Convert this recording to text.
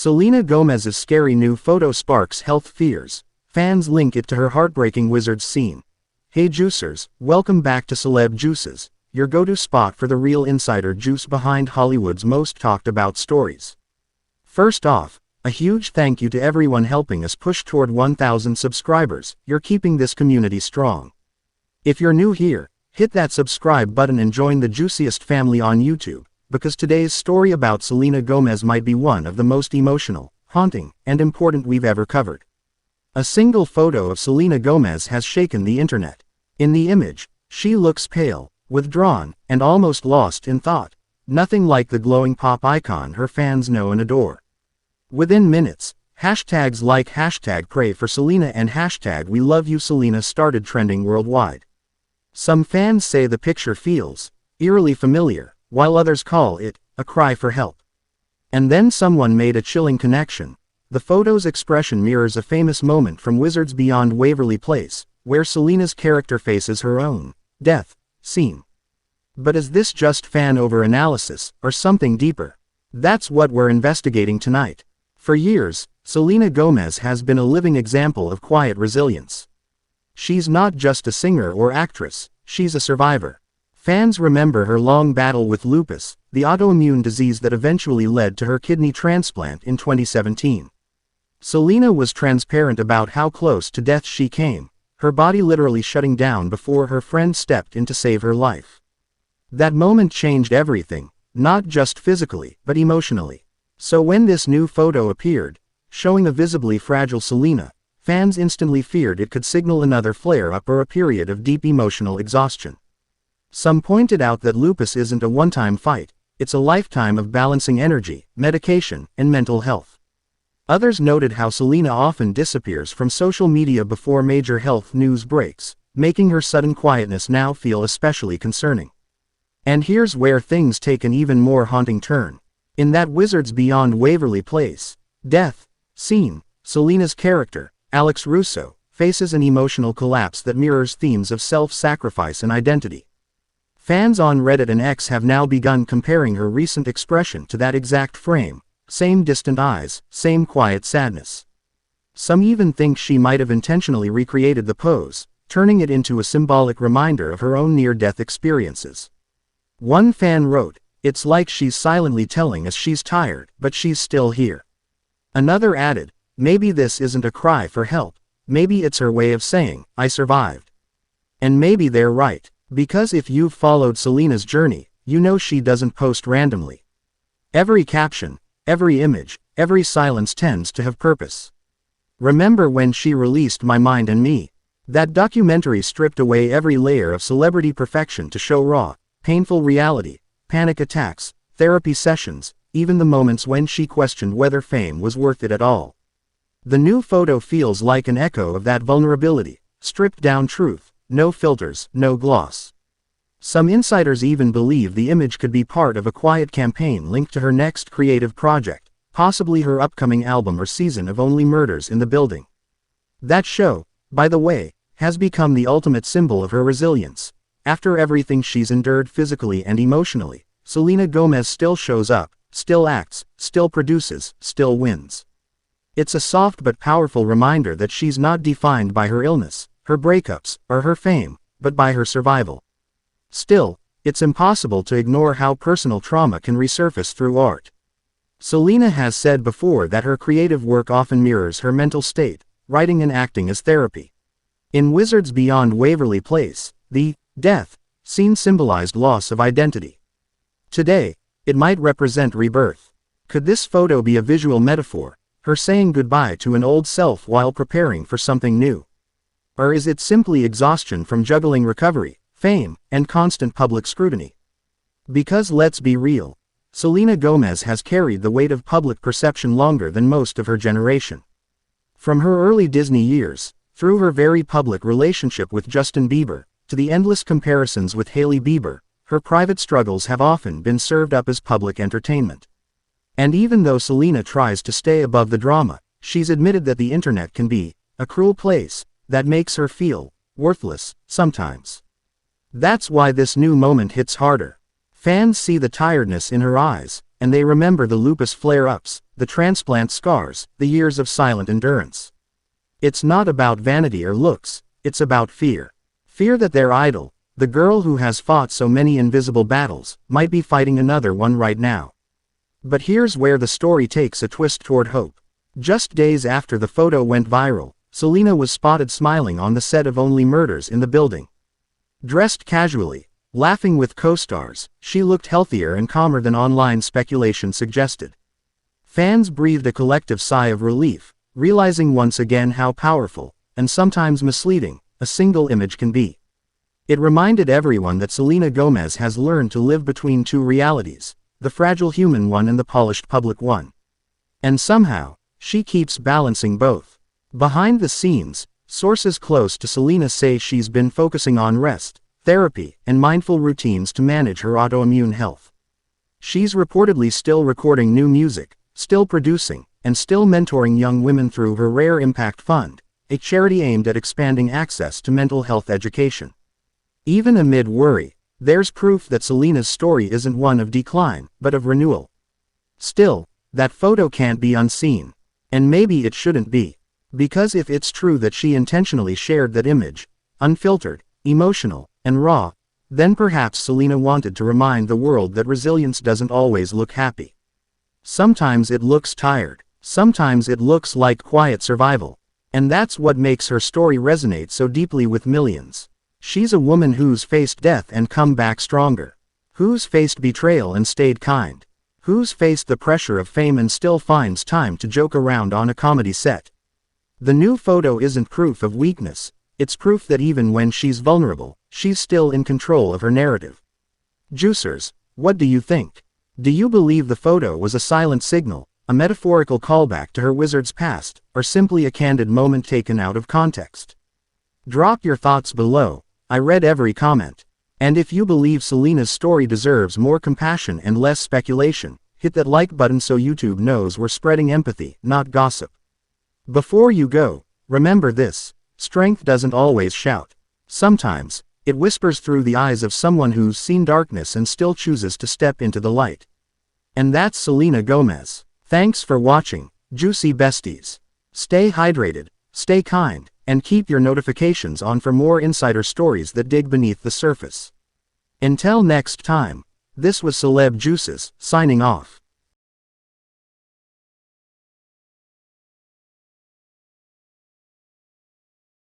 Selena Gomez's scary new photo sparks health fears. Fans link it to her heartbreaking Wizards scene. Hey Juicers, welcome back to Celeb Juices, your go-to spot for the real insider juice behind Hollywood's most talked about stories. First off, a huge thank you to everyone helping us push toward 1,000 subscribers. You're keeping this community strong. If you're new here, hit that subscribe button and join the juiciest family on YouTube, because today's story about Selena Gomez might be one of the most emotional, haunting, and important we've ever covered. A single photo of Selena Gomez has shaken the internet. In the image, she looks pale, withdrawn, and almost lost in thought. Nothing like the glowing pop icon her fans know and adore. Within minutes, hashtags like #pray for Selena and #we love you Selena started trending worldwide. Some fans say the picture feels eerily familiar, while others call it a cry for help. And then someone made a chilling connection. The photo's expression mirrors a famous moment from Wizards Beyond Waverly Place, where Selena's character faces her own death scene. But is this just fan over-analysis, or something deeper? That's what we're investigating tonight. For years, Selena Gomez has been a living example of quiet resilience. She's not just a singer or actress, she's a survivor. Fans remember her long battle with lupus, the autoimmune disease that eventually led to her kidney transplant in 2017. Selena was transparent about how close to death she came, her body literally shutting down before her friend stepped in to save her life. That moment changed everything, not just physically, but emotionally. So when this new photo appeared, showing a visibly fragile Selena, fans instantly feared it could signal another flare-up or a period of deep emotional exhaustion. Some pointed out that lupus isn't a one-time fight, it's a lifetime of balancing energy, medication, and mental health. Others noted how Selena often disappears from social media before major health news breaks, making her sudden quietness now feel especially concerning. And here's where things take an even more haunting turn. In that Wizards Beyond Waverly Place death scene, Selena's character, Alex Russo, faces an emotional collapse that mirrors themes of self-sacrifice and identity. Fans on Reddit and X have now begun comparing her recent expression to that exact frame. Same distant eyes, same quiet sadness. Some even think she might have intentionally recreated the pose, turning it into a symbolic reminder of her own near-death experiences. One fan wrote, "It's like she's silently telling us she's tired, but she's still here." Another added, "Maybe this isn't a cry for help, maybe it's her way of saying, I survived." And maybe they're right, because if you've followed Selena's journey, you know she doesn't post randomly. Every caption, every image, every silence tends to have purpose. Remember when she released My Mind and Me? That documentary stripped away every layer of celebrity perfection to show raw, painful reality, panic attacks, therapy sessions, even the moments when she questioned whether fame was worth it at all. The new photo feels like an echo of that vulnerability, stripped down truth, no filters, no gloss. Some insiders even believe the image could be part of a quiet campaign linked to her next creative project, possibly her upcoming album or season of Only Murders in the Building. That show, by the way, has become the ultimate symbol of her resilience. After everything she's endured physically and emotionally, Selena Gomez still shows up, still acts, still produces, still wins. It's a soft but powerful reminder that she's not defined by her illness, her breakups, or her fame, but by her survival. Still, it's impossible to ignore how personal trauma can resurface through art. Selena has said before that her creative work often mirrors her mental state, writing and acting as therapy. In Wizards Beyond Waverly Place, the death scene symbolized loss of identity. Today, it might represent rebirth. Could this photo be a visual metaphor, her saying goodbye to an old self while preparing for something new? Or is it simply exhaustion from juggling recovery, fame, and constant public scrutiny? Because let's be real, Selena Gomez has carried the weight of public perception longer than most of her generation. From her early Disney years, through her very public relationship with Justin Bieber, to the endless comparisons with Hailey Bieber, her private struggles have often been served up as public entertainment. And even though Selena tries to stay above the drama, she's admitted that the internet can be a cruel place that makes her feel worthless sometimes. That's why this new moment hits harder. Fans see the tiredness in her eyes, and they remember the lupus flare-ups, the transplant scars, the years of silent endurance. It's not about vanity or looks, it's about fear. Fear that their idol, the girl who has fought so many invisible battles, might be fighting another one right now. But here's where the story takes a twist toward hope. Just days after the photo went viral, Selena was spotted smiling on the set of Only Murders in the Building. Dressed casually, laughing with co-stars, she looked healthier and calmer than online speculation suggested. Fans breathed a collective sigh of relief, realizing once again how powerful, and sometimes misleading, a single image can be. It reminded everyone that Selena Gomez has learned to live between two realities, the fragile human one and the polished public one. And somehow, she keeps balancing both. Behind the scenes, sources close to Selena say she's been focusing on rest, therapy, and mindful routines to manage her autoimmune health. She's reportedly still recording new music, still producing, and still mentoring young women through her Rare Impact Fund, a charity aimed at expanding access to mental health education. Even amid worry, there's proof that Selena's story isn't one of decline, but of renewal. Still, that photo can't be unseen. And maybe it shouldn't be. Because if it's true that she intentionally shared that image, unfiltered, emotional, and raw, then perhaps Selena wanted to remind the world that resilience doesn't always look happy. Sometimes it looks tired, sometimes it looks like quiet survival. And that's what makes her story resonate so deeply with millions. She's a woman who's faced death and come back stronger. Who's faced betrayal and stayed kind. Who's faced the pressure of fame and still finds time to joke around on a comedy set. The new photo isn't proof of weakness, it's proof that even when she's vulnerable, she's still in control of her narrative. Juicers, what do you think? Do you believe the photo was a silent signal, a metaphorical callback to her Wizards past, or simply a candid moment taken out of context? Drop your thoughts below. I read every comment. And if you believe Selena's story deserves more compassion and less speculation, hit that like button so YouTube knows we're spreading empathy, not gossip. Before you go, remember this: strength doesn't always shout. Sometimes, it whispers through the eyes of someone who's seen darkness and still chooses to step into the light. And that's Selena Gomez. Thanks for watching, Juicy Besties. Stay hydrated, stay kind, and keep your notifications on for more insider stories that dig beneath the surface. Until next time, this was Celeb Juices, signing off.